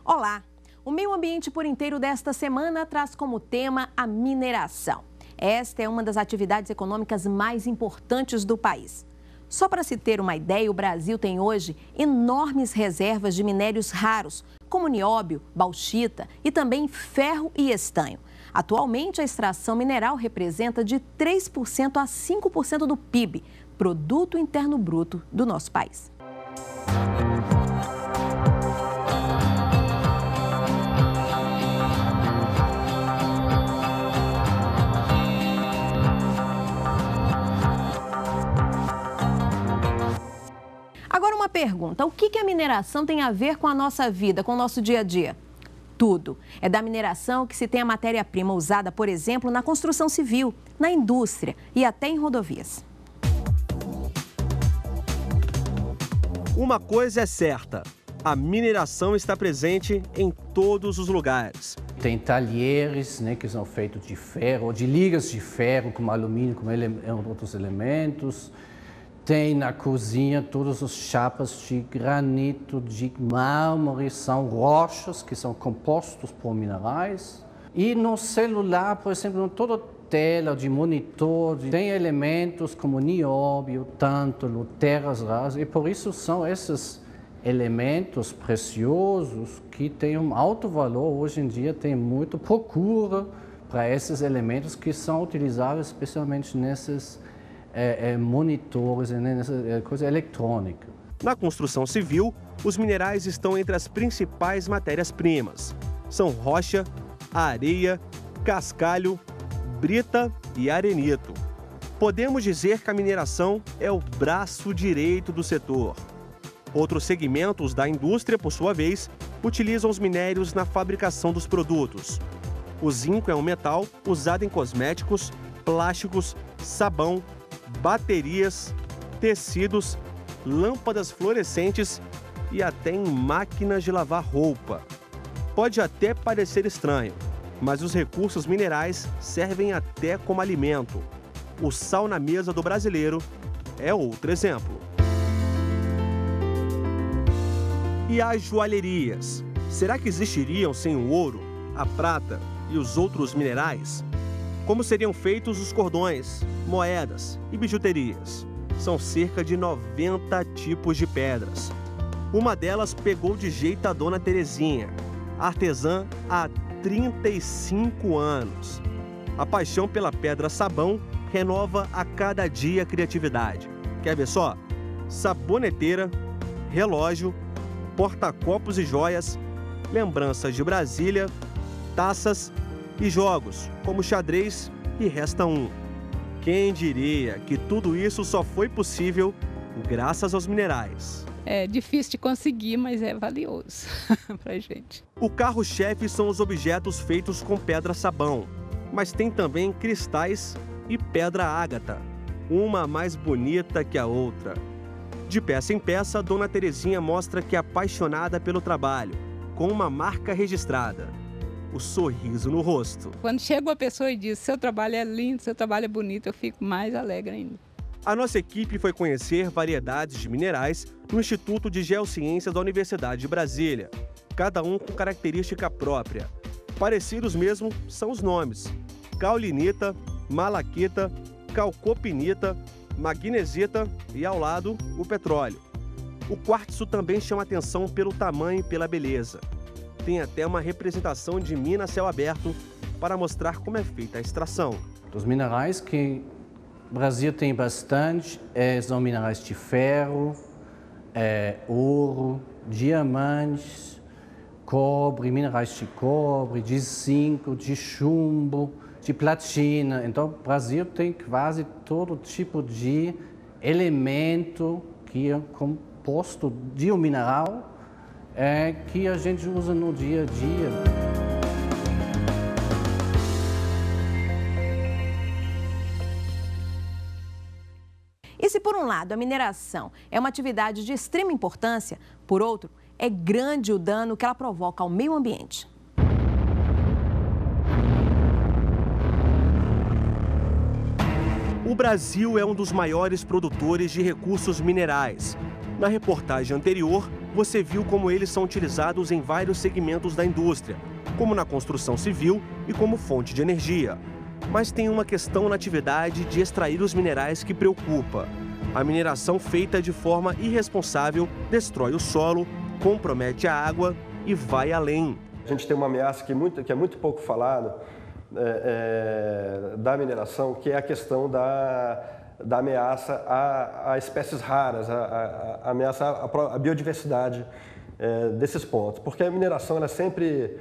Olá! O Meio Ambiente por Inteiro desta semana traz como tema a mineração. Esta é uma das atividades econômicas mais importantes do país. Só para se ter uma ideia, o Brasil tem hoje enormes reservas de minérios raros, como nióbio, bauxita e também ferro e estanho. Atualmente, a extração mineral representa de 3% a 5% do PIB, Produto Interno Bruto, do nosso país. Agora uma pergunta, o que a mineração tem a ver com a nossa vida, com o nosso dia a dia? Tudo. É da mineração que se tem a matéria-prima usada, por exemplo, na construção civil, na indústria e até em rodovias. Uma coisa é certa, a mineração está presente em todos os lugares. Tem talheres, que são feitos de ferro, de ligas de ferro, como alumínio, como outros elementos. Tem na cozinha todas as chapas de granito, de mármore, são rochas que são compostos por minerais. E no celular, por exemplo, toda tela de monitor, tem elementos como nióbio, tântalo, terras raras, e por isso são esses elementos preciosos que têm um alto valor. Hoje em dia tem muita procura para esses elementos que são utilizáveis especialmente nesses monitores, nessa coisa eletrônica. Na construção civil, os minerais estão entre as principais matérias-primas. São rocha, areia, cascalho, brita e arenito. Podemos dizer que a mineração é o braço direito do setor. Outros segmentos da indústria, por sua vez, utilizam os minérios na fabricação dos produtos. O zinco é um metal usado em cosméticos, plásticos, sabão, baterias, tecidos, lâmpadas fluorescentes e até em máquinas de lavar roupa. Pode até parecer estranho, mas os recursos minerais servem até como alimento. O sal na mesa do brasileiro é outro exemplo. E as joalherias? Será que existiriam sem o ouro, a prata e os outros minerais? Como seriam feitos os cordões, moedas e bijuterias? São cerca de 90 tipos de pedras. Uma delas pegou de jeito a Dona Terezinha, artesã há 35 anos. A paixão pela pedra-sabão renova a cada dia a criatividade. Quer ver só? Saboneteira, relógio, porta-copos e joias, lembranças de Brasília, taças e jogos, como xadrez e Resta 1. Quem diria que tudo isso só foi possível graças aos minerais? É difícil de conseguir, mas é valioso pra gente. O carro-chefe são os objetos feitos com pedra-sabão, mas tem também cristais e pedra ágata, uma mais bonita que a outra. De peça em peça, Dona Terezinha mostra que é apaixonada pelo trabalho, com uma marca registrada. O sorriso no rosto. Quando chega uma pessoa e diz, seu trabalho é lindo, seu trabalho é bonito, eu fico mais alegre ainda. A nossa equipe foi conhecer variedades de minerais no Instituto de Geociências da Universidade de Brasília, cada um com característica própria. Parecidos mesmo são os nomes: caulinita, malaquita, calcopinita, magnesita e, ao lado, o petróleo. O quartzo também chama atenção pelo tamanho e pela beleza. Tem até uma representação de mina a céu aberto para mostrar como é feita a extração. Os minerais que o Brasil tem bastante são minerais de ferro, ouro, diamantes, cobre, minerais de cobre, de zinco, de chumbo, de platina. Então, o Brasil tem quase todo tipo de elemento que é composto de um mineral que a gente usa no dia a dia. E se por um lado a mineração é uma atividade de extrema importância, por outro, é grande o dano que ela provoca ao meio ambiente. O Brasil é um dos maiores produtores de recursos minerais. Na reportagem anterior, você viu como eles são utilizados em vários segmentos da indústria, como na construção civil e como fonte de energia. Mas tem uma questão na atividade de extrair os minerais que preocupa. A mineração feita de forma irresponsável destrói o solo, compromete a água e vai além. A gente tem uma ameaça que é muito pouco falada da mineração, que é a questão da ameaça a espécies raras, a ameaça à biodiversidade desses pontos. Porque a mineração, ela sempre,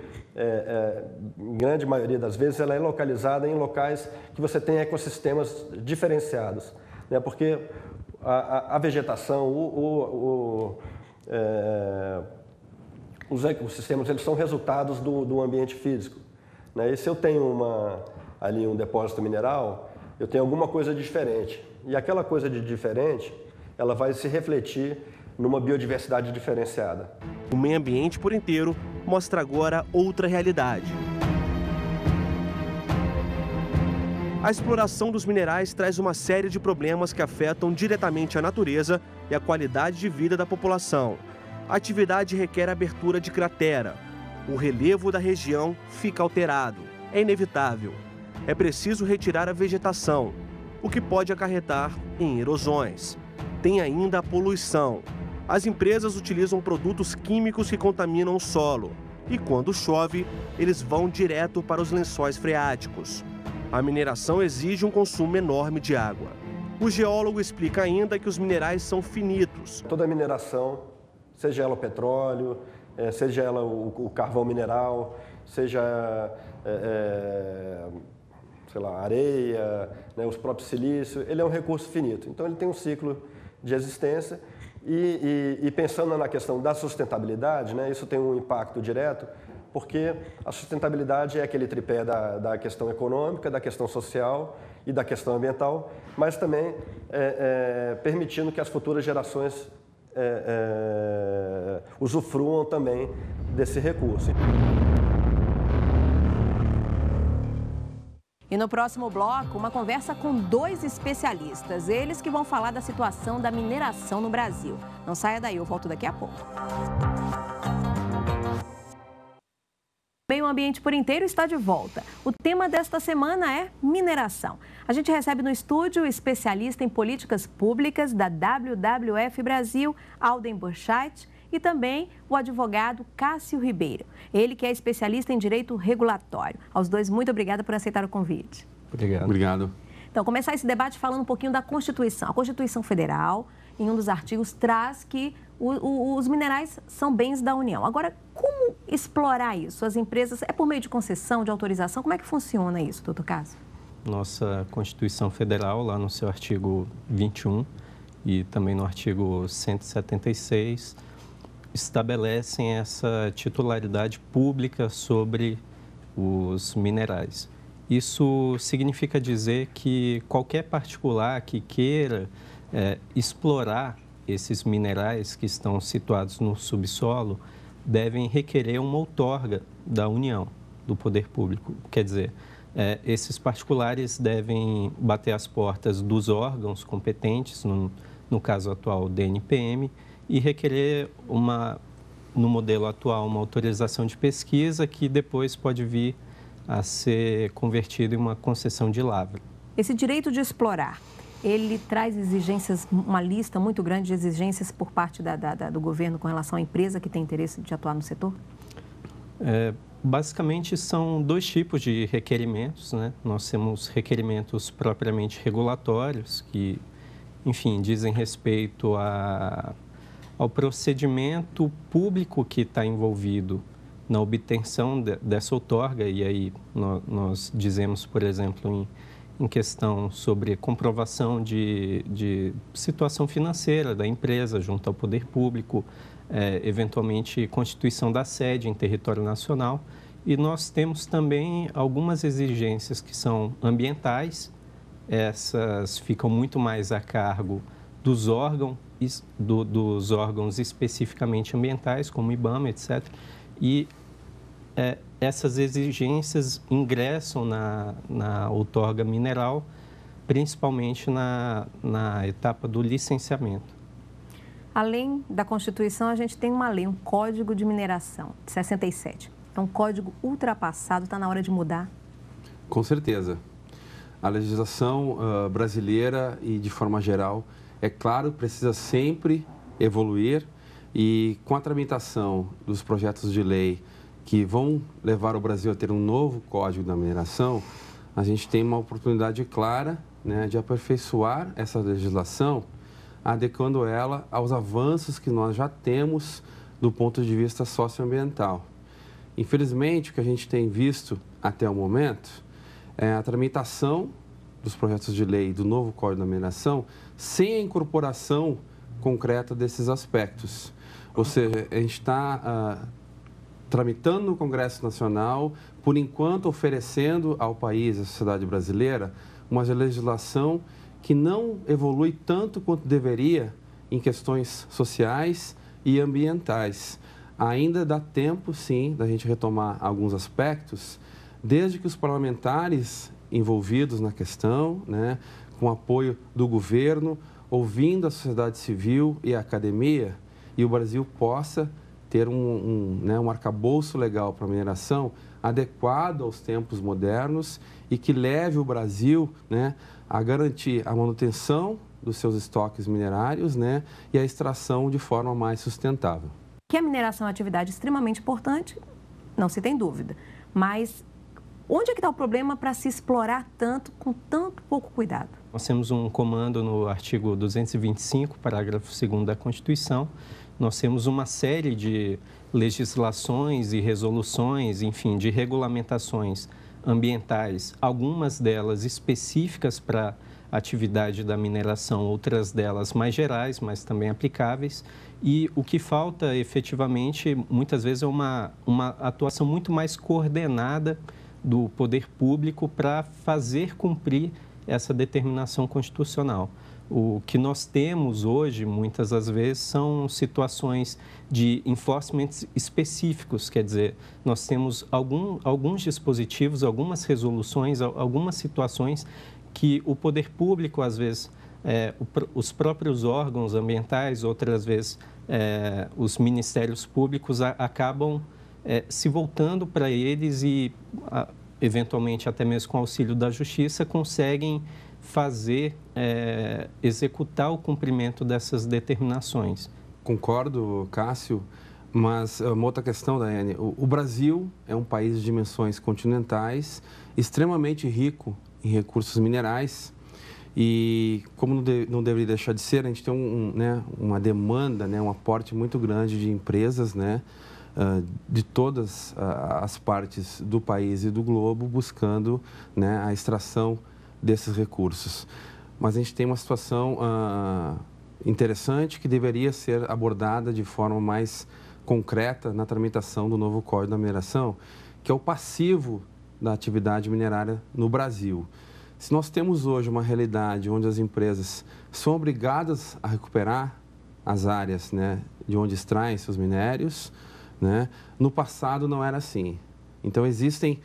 em grande maioria das vezes, ela é localizada em locais que você tem ecossistemas diferenciados, né? Porque a vegetação, os ecossistemas, eles são resultados do ambiente físico, né? E se eu tenho ali um depósito mineral, eu tenho alguma coisa diferente. E aquela coisa de diferente, ela vai se refletir numa biodiversidade diferenciada. O meio ambiente por inteiro mostra agora outra realidade. A exploração dos minerais traz uma série de problemas que afetam diretamente a natureza e a qualidade de vida da população. A atividade requer abertura de cratera. O relevo da região fica alterado. É inevitável. É preciso retirar a vegetação, o que pode acarretar em erosões. Tem ainda a poluição. As empresas utilizam produtos químicos que contaminam o solo. E quando chove, eles vão direto para os lençóis freáticos. A mineração exige um consumo enorme de água. O geólogo explica ainda que os minerais são finitos. Toda mineração, seja ela o petróleo, seja ela o carvão mineral, seja sei lá, areia, né, os próprios silícios, ele é um recurso finito. Então ele tem um ciclo de existência e pensando na questão da sustentabilidade, né, isso tem um impacto direto, porque a sustentabilidade é aquele tripé da questão econômica, da questão social e da questão ambiental, mas também permitindo que as futuras gerações usufruam também desse recurso. E no próximo bloco, uma conversa com 2 especialistas, eles que vão falar da situação da mineração no Brasil. Não saia daí, eu volto daqui a pouco. Meio Ambiente por Inteiro está de volta. O tema desta semana é mineração. A gente recebe no estúdio o especialista em políticas públicas da WWF Brasil, Alden Burchait, e também o advogado Cássio Ribeiro. Ele que é especialista em direito regulatório. Aos dois, muito obrigada por aceitar o convite. Obrigado. Então, começar esse debate falando um pouquinho da Constituição. A Constituição Federal, em um dos artigos, traz que os minerais são bens da União. Agora, como explorar isso? As empresas, é por meio de concessão, de autorização? Como é que funciona isso, doutor Cássio? Nossa Constituição Federal, lá no seu artigo 21 e também no artigo 176, estabelecem essa titularidade pública sobre os minerais. Isso significa dizer que qualquer particular que queira explorar esses minerais que estão situados no subsolo devem requerer uma outorga da União, do poder público. Quer dizer, esses particulares devem bater as portas dos órgãos competentes, no caso atual, o DNPM, e requerer, no modelo atual, uma autorização de pesquisa que depois pode vir a ser convertido em uma concessão de lavra. Esse direito de explorar, ele traz exigências, uma lista muito grande de exigências por parte do governo com relação à empresa que tem interesse de atuar no setor? Basicamente, são 2 tipos de requerimentos, né? Nós temos requerimentos propriamente regulatórios, que, enfim, dizem respeito ao procedimento público que está envolvido na obtenção dessa outorga, e aí nós dizemos, por exemplo, em questão sobre comprovação de situação financeira da empresa junto ao poder público, eventualmente constituição da sede em território nacional. E nós temos também algumas exigências que são ambientais, essas ficam muito mais a cargo dos órgãos especificamente ambientais, como o IBAMA, etc. E essas exigências ingressam na outorga mineral, principalmente na etapa do licenciamento. Além da Constituição, a gente tem uma lei, um Código de Mineração, de 67. É um código ultrapassado, está na hora de mudar? Com certeza. A legislação brasileira e, de forma geral, é claro, precisa sempre evoluir e, com a tramitação dos projetos de lei que vão levar o Brasil a ter um novo Código da Mineração, a gente tem uma oportunidade clara, né, de aperfeiçoar essa legislação, adequando ela aos avanços que nós já temos do ponto de vista socioambiental. Infelizmente, o que a gente tem visto até o momento é a tramitação dos projetos de lei do novo Código da Mineração sem a incorporação concreta desses aspectos. Ou seja, a gente está tramitando no Congresso Nacional, por enquanto oferecendo ao país, à sociedade brasileira, uma legislação que não evolui tanto quanto deveria em questões sociais e ambientais. Ainda dá tempo, sim, da gente retomar alguns aspectos, desde que os parlamentares envolvidos na questão, né, com apoio do governo, ouvindo a sociedade civil e a academia, e o Brasil possa ter um arcabouço legal para a mineração adequado aos tempos modernos e que leve o Brasil, né, a garantir a manutenção dos seus estoques minerários, né, e a extração de forma mais sustentável. Que a mineração é uma atividade extremamente importante, não se tem dúvida, mas onde é que está o problema para se explorar tanto, com tanto pouco cuidado? Nós temos um comando no artigo 225, parágrafo 2º da Constituição. Nós temos uma série de legislações e resoluções, enfim, de regulamentações ambientais, algumas delas específicas para a atividade da mineração, outras delas mais gerais, mas também aplicáveis. E o que falta, efetivamente, muitas vezes é uma atuação muito mais coordenada do poder público para fazer cumprir essa determinação constitucional. O que nós temos hoje, muitas das vezes, são situações de enforcement específicos, quer dizer, nós temos alguns dispositivos, algumas resoluções, algumas situações que o poder público, às vezes, os próprios órgãos ambientais, outras vezes, os ministérios públicos acabam se voltando para eles e, eventualmente, até mesmo com auxílio da justiça, conseguem fazer, executar o cumprimento dessas determinações. Concordo, Cássio, mas uma outra questão, Daiane, o Brasil é um país de dimensões continentais, extremamente rico em recursos minerais e, como não deveria deixar de ser, a gente tem uma demanda, um aporte muito grande de empresas, de todas as partes do país e do globo buscando a extração desses recursos. Mas a gente tem uma situação interessante que deveria ser abordada de forma mais concreta na tramitação do novo Código da Mineração, que é o passivo da atividade minerária no Brasil. Se nós temos hoje uma realidade onde as empresas são obrigadas a recuperar as áreas de onde extraem seus minérios, no passado não era assim. Então, existem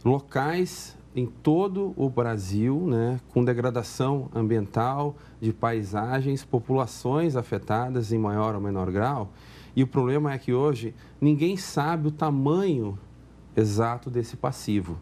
locais em todo o Brasil, com degradação ambiental, de paisagens, populações afetadas em maior ou menor grau. E o problema é que hoje ninguém sabe o tamanho exato desse passivo.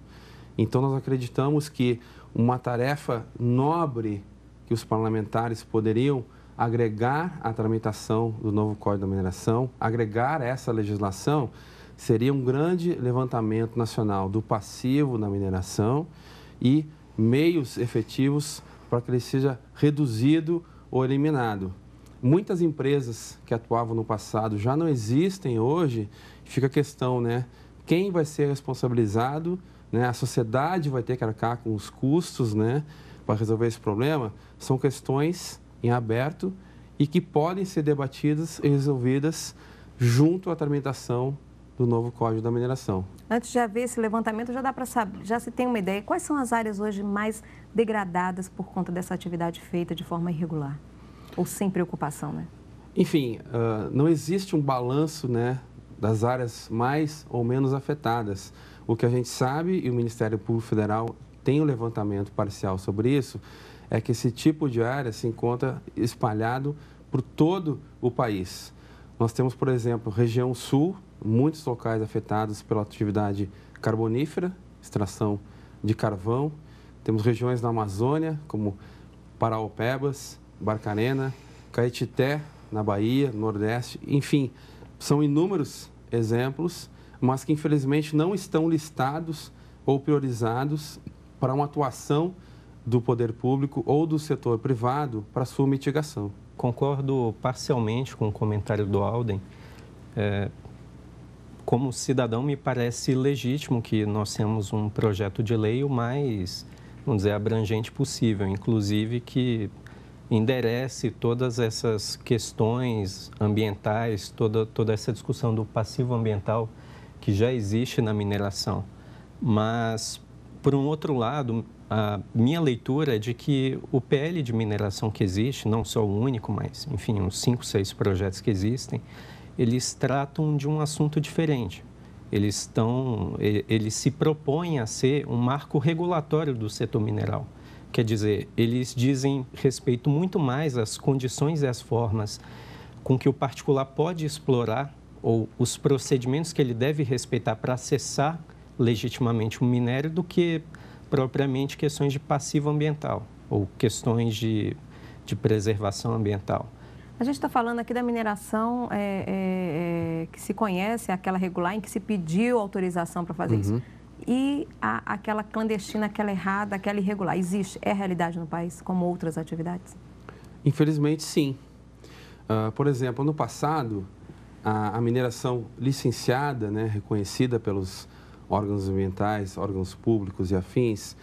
Então, nós acreditamos que uma tarefa nobre que os parlamentares poderiam agregar à tramitação do novo Código da Mineração, agregar essa legislação, seria um grande levantamento nacional do passivo na mineração e meios efetivos para que ele seja reduzido ou eliminado. Muitas empresas que atuavam no passado já não existem hoje, fica a questão, quem vai ser responsabilizado, a sociedade vai ter que arcar com os custos, para resolver esse problema, são questões em aberto e que podem ser debatidas e resolvidas junto à tramitação do novo Código da Mineração. Antes de haver esse levantamento, já dá para saber, já se tem uma ideia, quais são as áreas hoje mais degradadas por conta dessa atividade feita de forma irregular? Ou sem preocupação, Enfim, não existe um balanço, das áreas mais ou menos afetadas. O que a gente sabe, e o Ministério Público Federal tem um levantamento parcial sobre isso, é que esse tipo de área se encontra espalhado por todo o país. Nós temos, por exemplo, região sul, muitos locais afetados pela atividade carbonífera, extração de carvão. Temos regiões na Amazônia, como Paraopebas, Barcarena, Caetité, na Bahia, Nordeste, enfim, são inúmeros exemplos, mas que infelizmente não estão listados ou priorizados para uma atuação do poder público ou do setor privado para sua mitigação. Concordo parcialmente com o comentário do Alden. Como cidadão, me parece legítimo que nós tenhamos um projeto de lei o mais, vamos dizer, abrangente possível, inclusive que enderece todas essas questões ambientais, toda essa discussão do passivo ambiental que já existe na mineração. Mas, por um outro lado, a minha leitura é de que o PL de mineração que existe, não só o único, mas, enfim, uns 5, 6 projetos que existem, eles tratam de um assunto diferente. Eles se propõem a ser um marco regulatório do setor mineral. Quer dizer, eles dizem respeito muito mais às condições e às formas com que o particular pode explorar ou os procedimentos que ele deve respeitar para acessar legitimamente o minério do que propriamente questões de passivo ambiental ou questões de preservação ambiental. A gente está falando aqui da mineração que se conhece, aquela regular em que se pediu autorização para fazer isso. E aquela clandestina, aquela errada, aquela irregular, existe? É realidade no país, como outras atividades? Infelizmente, sim. Por exemplo, no passado, a mineração licenciada, né, reconhecida pelos órgãos ambientais, órgãos públicos e afins,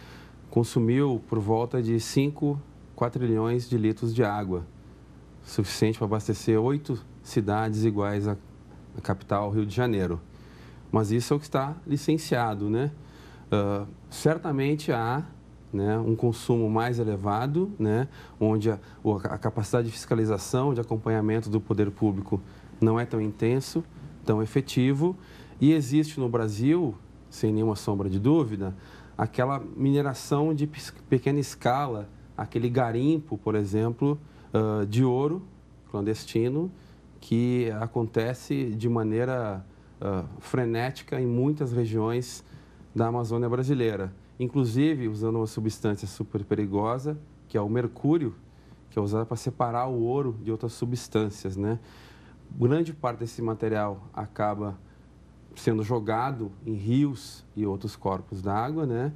consumiu por volta de 5 quatrilhões de litros de água, suficiente para abastecer 8 cidades iguais à capital, Rio de Janeiro. Mas isso é o que está licenciado, né? Certamente há, né, um consumo mais elevado, né, onde a capacidade de fiscalização, de acompanhamento do poder público não é tão intenso, tão efetivo, e existe no Brasil, sem nenhuma sombra de dúvida, aquela mineração de pequena escala, aquele garimpo, por exemplo, de ouro clandestino, que acontece de maneira frenética em muitas regiões da Amazônia brasileira, inclusive usando uma substância super perigosa, que é o mercúrio, que é usado para separar o ouro de outras substâncias, né? Grande parte desse material acaba sendo jogado em rios e outros corpos d'água, né?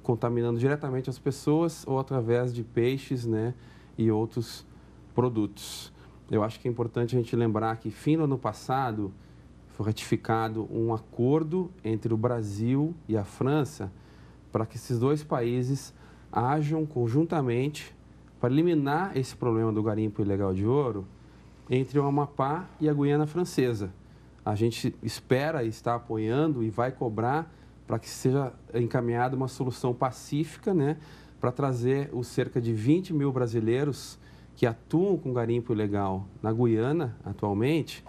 Contaminando diretamente as pessoas ou através de peixes, né, e outros produtos. Eu acho que é importante a gente lembrar que, fim do ano passado, foi ratificado um acordo entre o Brasil e a França para que esses dois países ajam conjuntamente para eliminar esse problema do garimpo ilegal de ouro entre o Amapá e a Guiana Francesa. A gente espera e está apoiando e vai cobrar para que seja encaminhada uma solução pacífica, né, para trazer os cerca de 20 mil brasileiros que atuam com garimpo ilegal na Guiana atualmente.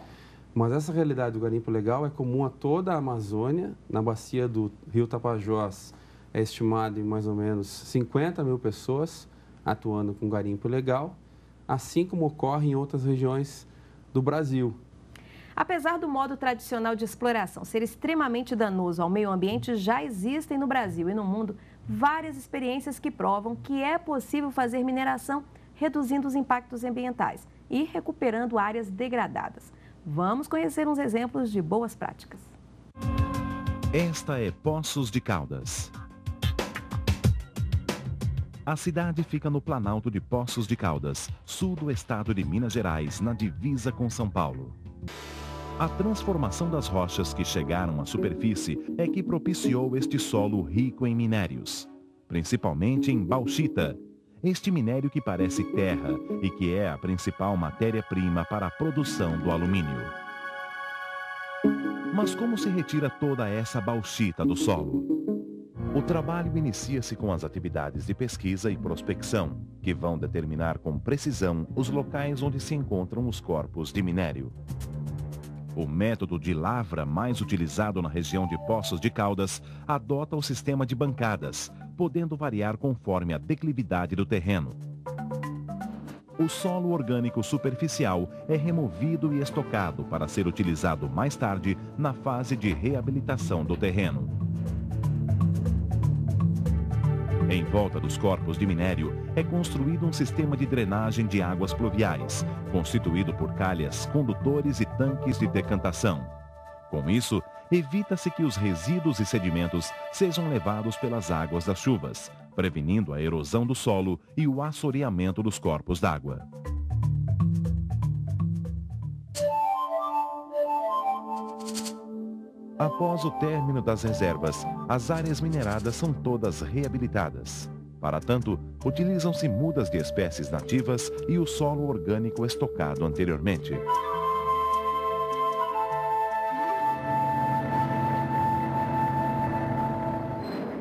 Mas essa realidade do garimpo ilegal é comum a toda a Amazônia. Na bacia do Rio Tapajós é estimado em mais ou menos 50 mil pessoas atuando com garimpo ilegal, assim como ocorre em outras regiões do Brasil. Apesar do modo tradicional de exploração ser extremamente danoso ao meio ambiente, já existem no Brasil e no mundo várias experiências que provam que é possível fazer mineração reduzindo os impactos ambientais e recuperando áreas degradadas. Vamos conhecer uns exemplos de boas práticas. Esta é Poços de Caldas. A cidade fica no Planalto de Poços de Caldas, sul do estado de Minas Gerais, na divisa com São Paulo. A transformação das rochas que chegaram à superfície é que propiciou este solo rico em minérios, principalmente em bauxita, este minério que parece terra e que é a principal matéria-prima para a produção do alumínio. Mas como se retira toda essa bauxita do solo? O trabalho inicia-se com as atividades de pesquisa e prospecção, que vão determinar com precisão os locais onde se encontram os corpos de minério. O método de lavra mais utilizado na região de Poços de Caldas adota o sistema de bancadas, podendo variar conforme a declividade do terreno. O solo orgânico superficial é removido e estocado para ser utilizado mais tarde na fase de reabilitação do terreno. Em volta dos corpos de minério é construído um sistema de drenagem de águas pluviais, constituído por calhas, condutores e tanques de decantação. Com isso, evita-se que os resíduos e sedimentos sejam levados pelas águas das chuvas, prevenindo a erosão do solo e o assoreamento dos corpos d'água. Após o término das reservas, as áreas mineradas são todas reabilitadas. Para tanto, utilizam-se mudas de espécies nativas e o solo orgânico estocado anteriormente.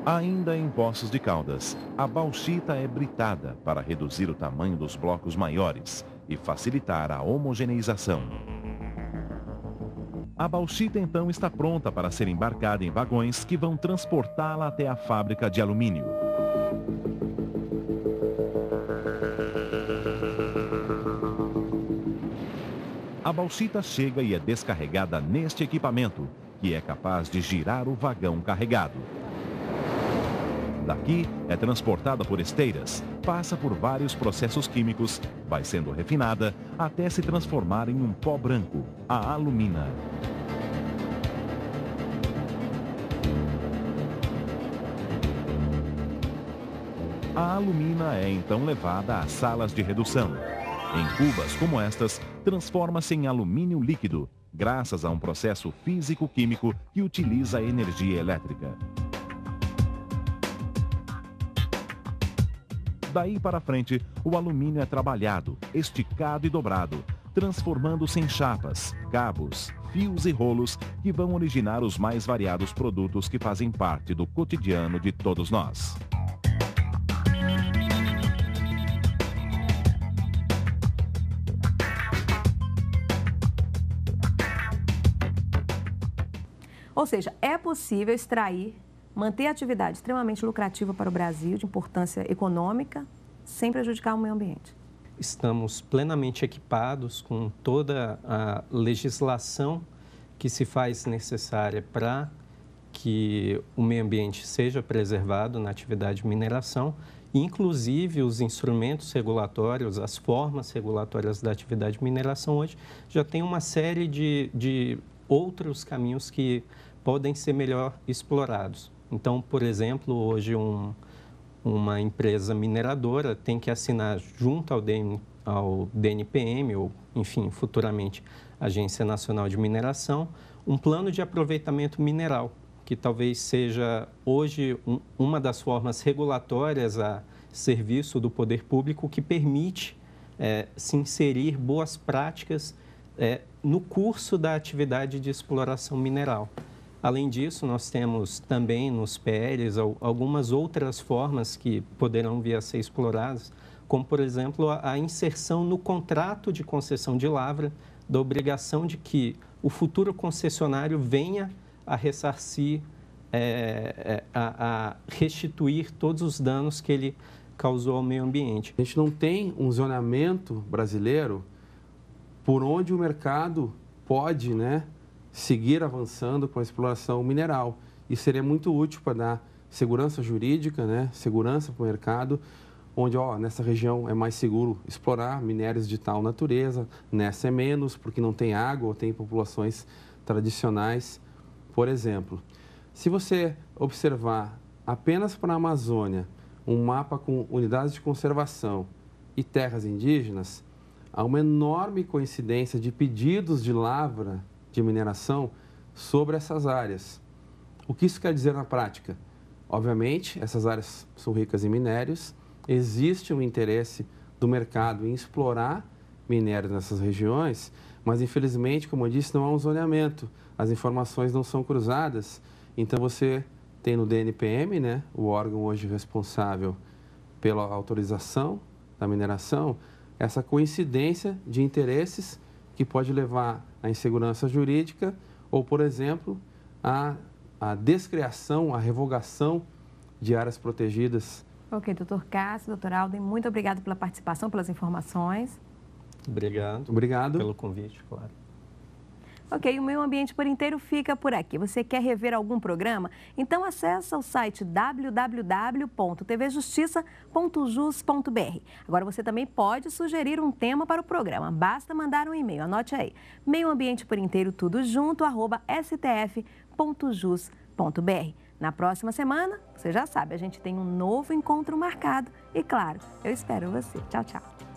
Ainda em Poços de Caldas, a bauxita é britada para reduzir o tamanho dos blocos maiores e facilitar a homogeneização. A bauxita então está pronta para ser embarcada em vagões que vão transportá-la até a fábrica de alumínio. A bauxita chega e é descarregada neste equipamento, que é capaz de girar o vagão carregado. Daqui é transportada por esteiras, passa por vários processos químicos, vai sendo refinada até se transformar em um pó branco, a alumina. A alumina é então levada às salas de redução. Em cubas como estas, transforma-se em alumínio líquido, graças a um processo físico-químico que utiliza energia elétrica. Daí para frente, o alumínio é trabalhado, esticado e dobrado, transformando-se em chapas, cabos, fios e rolos que vão originar os mais variados produtos que fazem parte do cotidiano de todos nós. Ou seja, é possível extrair, manter a atividade extremamente lucrativa para o Brasil, de importância econômica, sem prejudicar o meio ambiente. Estamos plenamente equipados com toda a legislação que se faz necessária para que o meio ambiente seja preservado na atividade de mineração, inclusive os instrumentos regulatórios, as formas regulatórias da atividade de mineração hoje já tem uma série de outros caminhos que podem ser melhor explorados. Então, por exemplo, hoje uma empresa mineradora tem que assinar junto ao DNPM, ou, enfim, futuramente, Agência Nacional de Mineração, um plano de aproveitamento mineral, que talvez seja hoje uma das formas regulatórias a serviço do poder público que permite se inserir boas práticas no curso da atividade de exploração mineral. Além disso, nós temos também nos PLs algumas outras formas que poderão vir a ser exploradas, como, por exemplo, a inserção no contrato de concessão de lavra da obrigação de que o futuro concessionário venha a ressarcir, a restituir todos os danos que ele causou ao meio ambiente. A gente não tem um zoneamento brasileiro por onde o mercado pode, seguir avançando com a exploração mineral. Isso seria muito útil para dar segurança jurídica, segurança para o mercado, onde nessa região é mais seguro explorar minérios de tal natureza, nessa é menos, porque não tem água ou tem populações tradicionais, por exemplo. Se você observar apenas para a Amazônia um mapa com unidades de conservação e terras indígenas, há uma enorme coincidência de pedidos de lavra de mineração sobre essas áreas. O que isso quer dizer na prática? Obviamente, essas áreas são ricas em minérios, existe um interesse do mercado em explorar minérios nessas regiões, mas infelizmente, como eu disse, não há um zoneamento, as informações não são cruzadas, então você tem no DNPM, o órgão hoje responsável pela autorização da mineração, essa coincidência de interesses que pode levar à insegurança jurídica ou, por exemplo, à descriação, à revogação de áreas protegidas Ok, doutor Cássio, doutor Alden, muito obrigado pela participação, pelas informações. Obrigado pelo convite, claro. Ok, o Meio Ambiente por Inteiro fica por aqui. Você quer rever algum programa? Então acessa o site www.tvjustiça.jus.br. Agora você também pode sugerir um tema para o programa. Basta mandar um e-mail, anote aí. Meio Ambiente por Inteiro, tudo junto, @stf.jus.br. Na próxima semana, você já sabe, a gente tem um novo encontro marcado. E claro, eu espero você. Tchau, tchau.